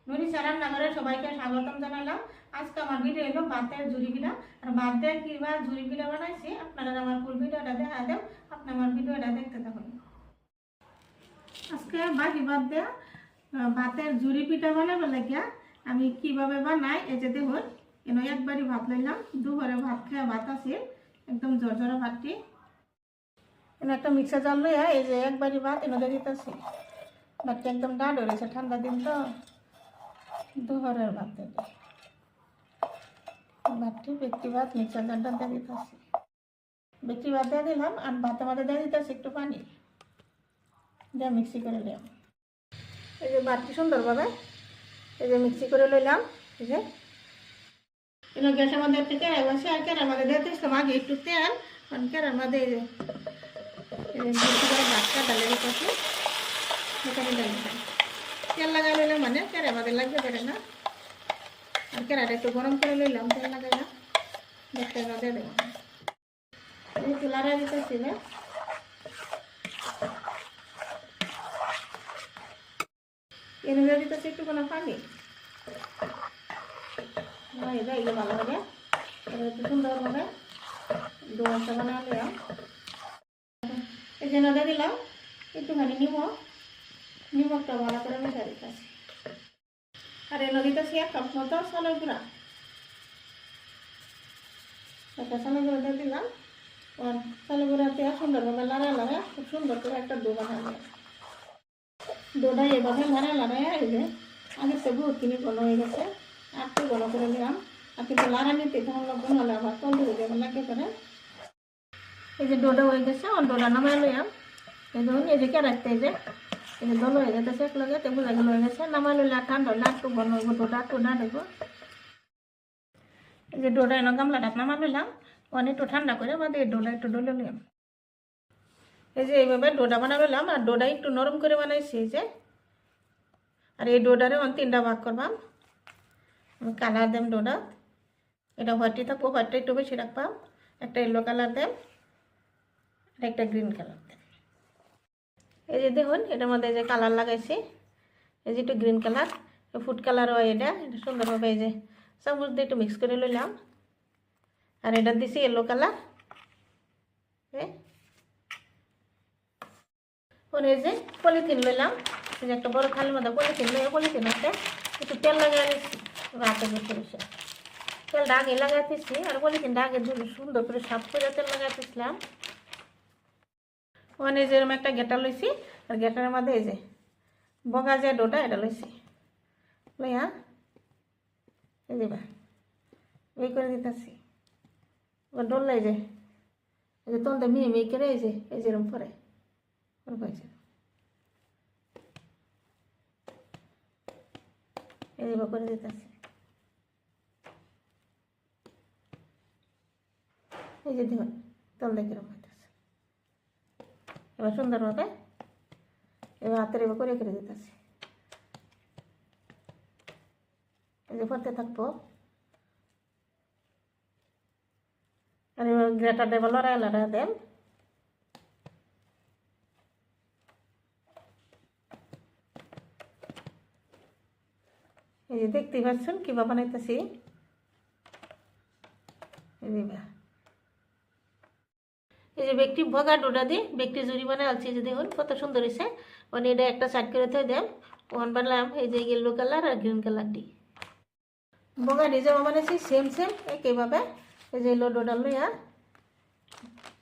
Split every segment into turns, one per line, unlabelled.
নুরিশা রান্নাঘরে সবাইকে স্বাগতম জানালাম। আজকে আমার ভিডিও হলো ভাতের ঝুরি পিঠা। আর ভাত দিয়ে কিংবা ঝুরি পিঠা বানাইছি, আপনারা আমার ফুল ভিডিওটা দেখা দেন। আপনি আমার ভিডিওটা দেখতে থাকুন। আজকে বাকি ভাত দিয়ে ভাতের ঝুরি পিঠা বানাবে লাগিয়া আমি কিভাবে বানাই এই যে দেখুন। এনে একবারই ভাত লইলাম, দুবারে ভাত খেয়ে ভাত আছে একদম ঝরঝরা ভাতটি। এনে একটা মিক্সার জাল লইয়া এই যে একবারই ভাত এনে দিতেছি। ভাতটা একদম ডাঁড হয়েছে, ঠান্ডা দিন তো দুপুরের ভাত দেবে। ভাতটি ব্যক্তি ভাত মিক্সার জারটা দিয়ে দিতেছি। ব্যক্তি ভাত দিয়ে দিলাম আর ভাতের মধ্যে দিয়ে দিতেছি একটু পানি দিয়ে মিক্সি করে নিলাম। এই যে ভাতটি সুন্দরভাবে এই যে মিক্সি করে লইলাম। এই যে এগুলো গ্যাসের মধ্যে একটু কেরাই বসে আর কেরার মধ্যে দিয়ে দিয়েছিলাম আগে একটু তেল, কারণ কেরার মধ্যে এই যে মিক্সি করে ভাতটা ডালে দিতেছি সেখানে ডালে তেল লাগাই লইলাম, মানে কেরার মধ্যে লাগতে পারে না। আর কেরাটা একটু গরম করে লইলাম, তেল লাগাইলাম, দেখতে দিয়ে দেবো এই চুলারা দিতেছি না। এনে দিয়ে দিতেছি একটু কোনো পানি এগুলো ভালোভাবে এবার একটু সুন্দরভাবে দোয়াশা বানা নিলাম। এই যে নদে দিলাম একটুখানি নিমকটা ভালো করে মিশা দিতেছি। আর এই নদীতেছি 1 কাপ মতো চালের গুঁড়া, একটা চালের গুঁড়া দিয়ে দিলাম। আর চালের গুঁড়া দিয়ে সুন্দরভাবে লাড়া খুব সুন্দর করে একটা ডো বানাবো। ডোটা এভাবে লাড়া এই যে আগের থেকে বহুত কিনে ঘন হয়ে গেছে, আর একটু ঘন করে দিলাম। আর কিন্তু লাড়া নিতে তখন লবণ হলে আবার তল দিয়ে যাবে লাগে করে। এই যে ডোটা হয়ে গেছে, ওর ডোটা নামাই লইলাম। এই ধরুন এই যে কেরাতে এই যে দল হয়ে গেছে এক লগে টেবুল লাগে হয়ে গেছে। নামাই লইলে আর ঠান্ডা হলে একটু ঘন হইব, ডোটা একটু না দেবো। এই যে ডোটা এনে গামলাটা নামাই লইলাম, অনেক একটু ঠান্ডা করে বাদে এই ডোটা একটু ডলে নিলাম। এই যে এইভাবে ডোটা বানালাম, আর ডোটা একটু নরম করে বানাইছি এই যে। আর এই ডোটারে 3টা ভাগ করবাম, কালার দেম ডোটা। এটা হোয়াইটই থাকবো, হোয়াইটটা একটু বেশি রাখবাম। একটা ইয়েলো কালার দেম আর একটা গ্রিন কালার দেম। এই যে দেখুন এটার মধ্যে যে কালার লাগাইছি, এই যে একটু গ্রিন কালার, ফুড কালার হয় এটা সুন্দরভাবে এই যে চামচ দিয়ে একটু মিক্স করে লইলাম। আর এটা দিছি ইয়েলো কালার। এই যে পলিথিন লইলাম, এই যে একটা বড় থালির মধ্যে পলিথিন লইয়া পলিথিন আছে একটু তেল লাগাই দিচ্ছি। রাতে বসে বসে তেলটা আগে লাগাইতেছি, আর পলিথিনটা আগে সুন্দর করে সাফ করে তেল লাগাইতেছিলাম। ওখানে যেরকম একটা গেটা লইছি, আর গেটার মধ্যে এই যে বগা যে ডোটা এটা লইছি লইয়া এই যে এই করে দিতেছি। এবার ডললাই যে এই যে তলটা মিহি করে এই যে যেরকম পরে এইভাবে করে দিতেছি। এই যে দেখুন তল দেখে এরকম হইতেছে। এবার সুন্দরভাবে এবার হাতের এবার করে করে দিতেছি। এই যে করতে থাকবো। আর এবার গ্রেটার দেব, লড়াই দেন। এই যে দেখতেই পাচ্ছেন কীভাবে বানাইতেছি। এই যে ব্যক্তি ভগা ডোডা দিয়ে ব্যক্তি জুড়ি বানাই আলছি, যে দেখুন কত সুন্দর হয়েছে। মানে এটা একটা সাইড করে থয়ে দেন। ওখান বানলাম এই যে ইয়েলো কালার আর গ্রিন কালার দিয়ে বগা ডিজাইন বানাইছি সেম একইভাবে। এই যে ইয়েলো ডোডা লইয়া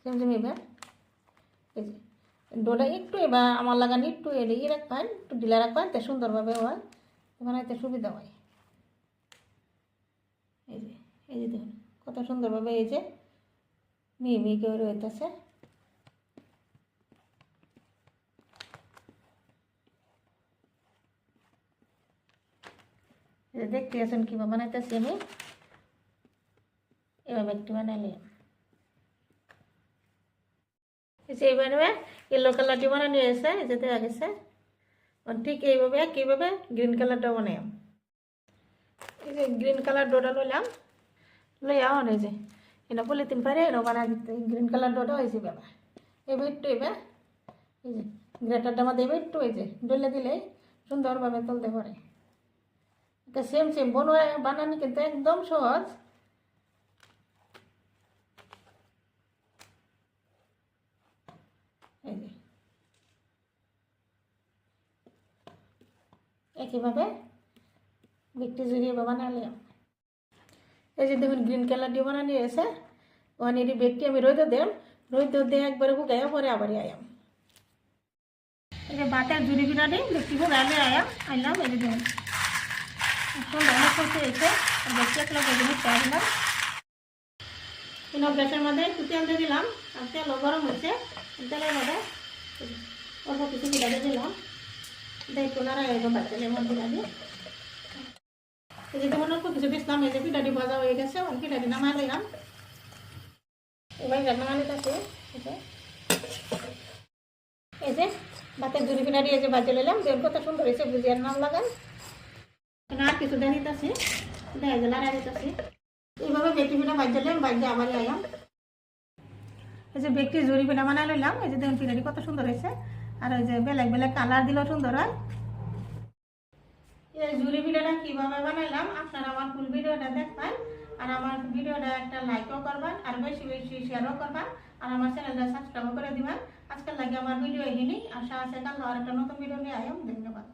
সেম এবার এই যে ডোডা একটু এবার আমার লাগানি একটু ইয়ে রাখবেন, একটু ঢিলা রাখবেন, তে সুন্দরভাবে হয় বানাইতে সুবিধা হয়। এই যে দেখুন কত সুন্দরভাবে এই যে মিহি করে হইতেছে। দেখতে আছেন কীভাবে বানাইতেছি আমি। এভাবে একটু বানাইলে এই যে এইভাবে ইয়েলো কালারটি বানানো হয়েছে, এই যে দেখা গেছে। ঠিক এইভাবে কীভাবে গ্রিন কালারটা বানাই। এই যে গ্রিন কালার ডোটা লইলাম, লইয়া এই যে এটা পলিথিন পারে এনে বানাই দিতে। গ্রিন কালার ডোটা হয়েছে বাবা। এবার একটু এবার এই যে গ্রেটারটা মধ্যে এবার একটু এই যে ডলে দিলে সুন্দরভাবে তুলতে পারে। সেম সেম বানানি কিন্তু একদম সহজ। এই যে একইভাবে বিটটি জুড়িয়ে বানালাম। এই যে দেখুন গ্রিন কালার দিয়ে বানানি হয়েছে। ওখানে এই বেগটি আমি রোদে দিলাম, রোদে দিয়ে একবারে শুকাইয়া পরে আবার আয়াম। এই যে বাতের জুড়ি বিনানি বেগটি শুকাইলে আইলাম। এই যে দেখুন সুন্দর করতে হয়েছে, বেগটি এক লোক মিশে দিলাম। গ্যাসের মধ্যে একটু তেল দিয়ে দিলাম, আর তেলও গরম হয়েছে। তেলের মধ্যে অল্প কিছু পিঠা দিয়ে দিলাম, একটু নাড়াই তেলের মধ্যে লাগে। এই যে যেমন অল্প কিছু দিচ্ছিলাম, এই যে পিঠাটি ভাজা হয়ে গেছে, পিঠাটি নামাই দিলাম। এবার নামাই নিতেছে এই যে ভাতের জুড়ি পিঠাটি এই যে ভাজে নিলাম। যেমন কত সুন্দর হয়েছে, বুঝিয়ার নাম লাগান। আর কিছু দিয়ে নিতেছি, দেখা গেল আর দিতেছি। এইভাবে বেটি পিঠা ভাজে নিলাম, ভাজে আবার আয়াম। এই যে বেগটি জুড়ি পিঠা বানাই লইলাম। এই যে দেখুন পিঠাটি কত সুন্দর হয়েছে, আর ওই যে বেলেগ বেলেগ কালার দিলেও সুন্দর হয়। এই জুড়ি পিঠাটা কিভাবে বানাইলাম আপনারা আমার ফুল ভিডিওটা দেখবেন, আর আমার ভিডিওটা একটা লাইকও করবেন, আর বেশি বেশি শেয়ারও করবেন, আর আমার চ্যানেলটা সাবস্ক্রাইব করে দিবেন। আজকাল লাগে আমার ভিডিও এখানেই। আশা আছে কাল আর একটা নতুন ভিডিও নিয়ে আয়াম। ধন্যবাদ।